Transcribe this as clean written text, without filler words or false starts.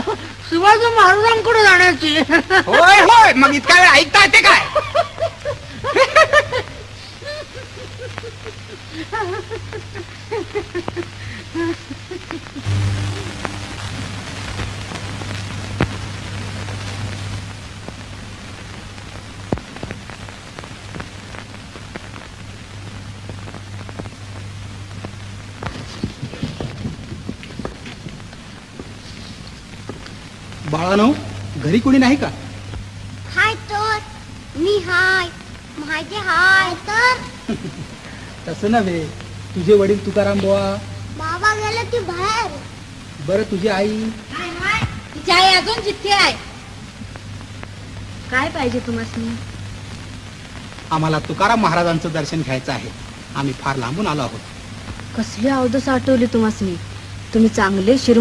शिवाजी महाराजांकडे जाण्याची. होय होय, मग इतका वेळ ऐकता येते काय? बाळानो, घरी कोणी नाही का? हाय तर मी हाय, माहिती हाय तर. तसं नव्हे, तुझे वडील तुकाराम बुवा. बाबा गेले ती बाहेर. बरं तुझी आई? तिची आई अजून जिथे आहे. काय पाहिजे तुम्हाला? आम्हाला तुकाराम महाराजांचं दर्शन घ्यायचं आहे. आम्ही फार लांबून आलो आहोत. कसली अवदस आठवली तुम्हाला? तुम्ही चांगले